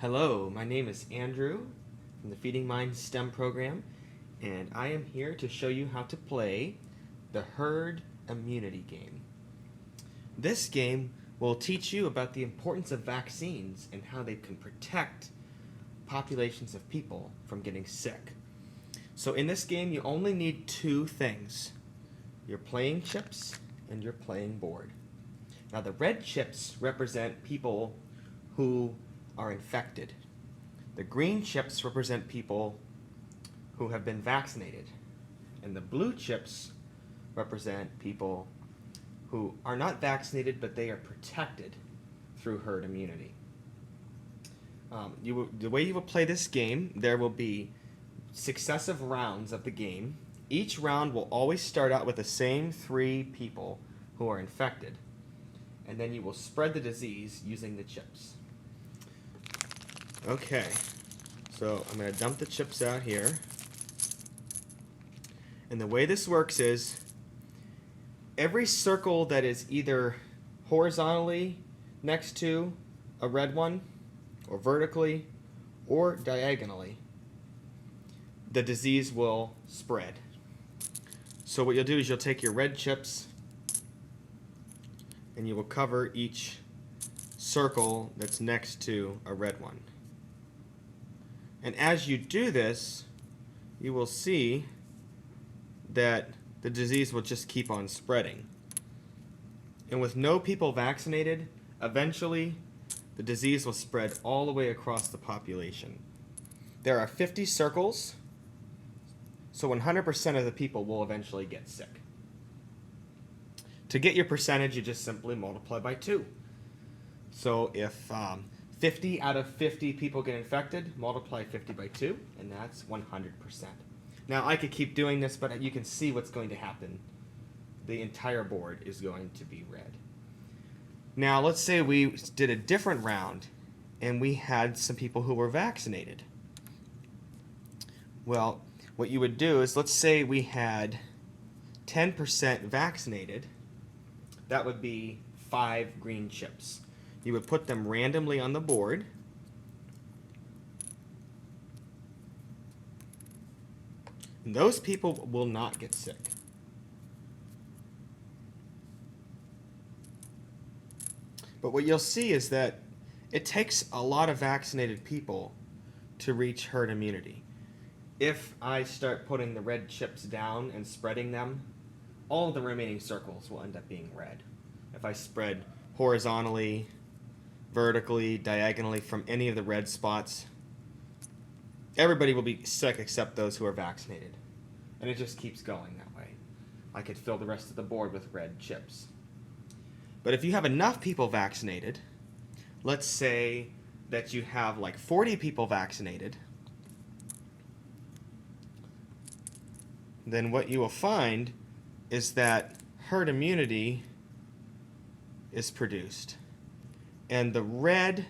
Hello, my name is Andrew from the Feeding Minds STEM program, and I am here to show you how to play the herd immunity game. This game will teach you about the importance of vaccines and how they can protect populations of people from getting sick. So in this game, you only need two things: your playing chips and your playing board. Now the red chips represent people who are infected. The green chips represent people who have been vaccinated. And the blue chips represent people who are not vaccinated, but they are protected through herd immunity. The way you will play this game, there will be successive rounds of the game. Each round will always start out with the same 3 people who are infected. And then you will spread the disease using the chips. Okay, so I'm going to dump the chips out here. And the way this works is every circle that is either horizontally next to a red one, or vertically, or diagonally, the disease will spread. So what you'll do is you'll take your red chips and you will cover each circle that's next to a red one. And as you do this, you will see that the disease will just keep on spreading. And with no people vaccinated, eventually the disease will spread all the way across the population. There are 50 circles, so 100% of the people will eventually get sick. To get your percentage, you just simply multiply by 2. So if 50 out of 50 people get infected, multiply 50 by 2, and that's 100%. Now, I could keep doing this, but you can see what's going to happen. The entire board is going to be red. Now, let's say we did a different round, and we had some people who were vaccinated. Well, what you would do is, let's say we had 10% vaccinated. That would be 5 green chips. You would put them randomly on the board. And those people will not get sick. But what you'll see is that it takes a lot of vaccinated people to reach herd immunity. If I start putting the red chips down and spreading them, all of the remaining circles will end up being red. If I spread horizontally, vertically, diagonally from any of the red spots, everybody will be sick except those who are vaccinated. And it just keeps going that way. I could fill the rest of the board with red chips. But if you have enough people vaccinated, let's say that you have like 40 people vaccinated, then what you will find is that herd immunity is produced. And the red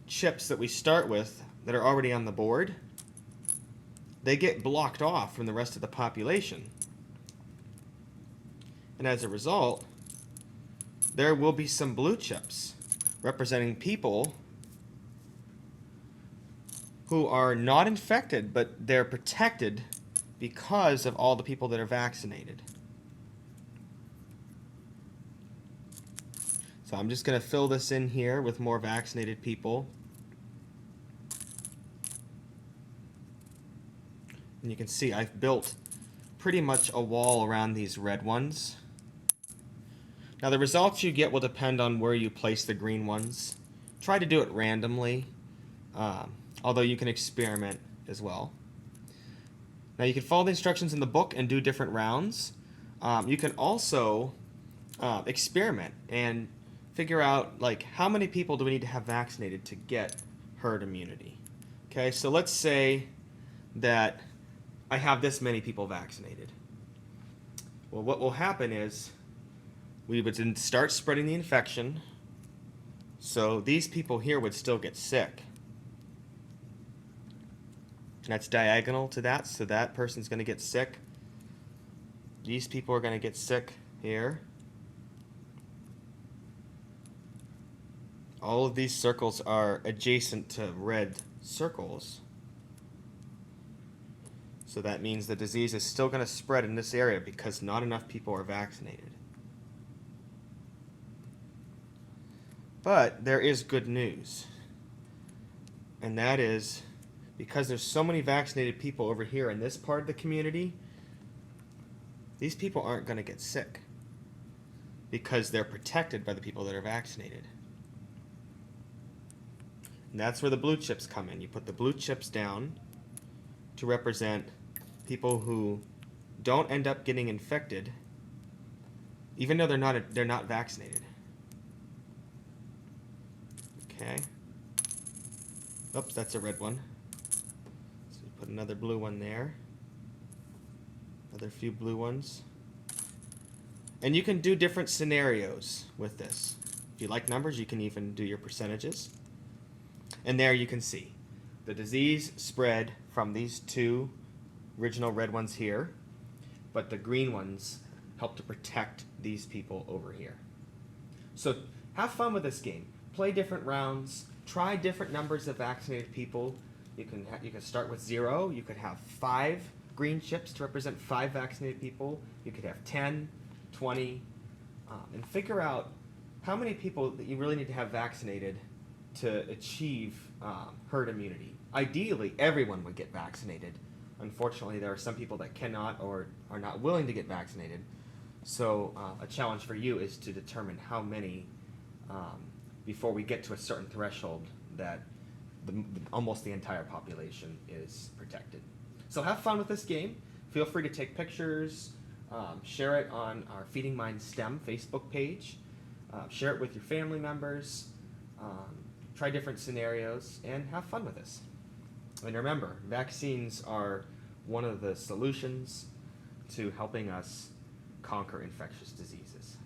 chips that we start with that are already on the board, they get blocked off from the rest of the population. And as a result, there will be some blue chips representing people who are not infected, but they're protected because of all the people that are vaccinated. So I'm just going to fill this in here with more vaccinated people. And you can see I've built pretty much a wall around these red ones. Now the results you get will depend on where you place the green ones. Try to do it randomly, although you can experiment as well. Now you can follow the instructions in the book and do different rounds. You can also experiment and figure out like how many people do we need to have vaccinated to get herd immunity. Okay, so let's say that I have this many people vaccinated. Well, what will happen is we would start spreading the infection, so these people here would still get sick. And that's diagonal to that, so that person's going to get sick. These people are going to get sick here. all of these circles are adjacent to red circles. So that means the disease is still going to spread in this area because not enough people are vaccinated. But there is good news. And that is because there's so many vaccinated people over here in this part of the community, these people aren't going to get sick because they're protected by the people that are vaccinated. And that's where the blue chips come in. You put the blue chips down to represent people who don't end up getting infected, even though they're not vaccinated. Okay. Oops, that's a red one. So we put another blue one there. Another few blue ones. And you can do different scenarios with this. If you like numbers, you can even do your percentages. And there you can see the disease spread from these two original red ones here, but the green ones help to protect these people over here. So have fun with this game. Play different rounds. Try different numbers of vaccinated people. You can start with 0. You could have 5 green chips to represent 5 vaccinated people. You could have 10, 20, and figure out how many people that you really need to have vaccinated to achieve herd immunity. Ideally, everyone would get vaccinated. Unfortunately, there are some people that cannot or are not willing to get vaccinated. So a challenge for you is to determine how many before we get to a certain threshold that almost the entire population is protected. So have fun with this game. Feel free to take pictures, share it on our Feeding Minds STEM Facebook page, share it with your family members, try different scenarios, and have fun with this. And remember, vaccines are one of the solutions to helping us conquer infectious diseases.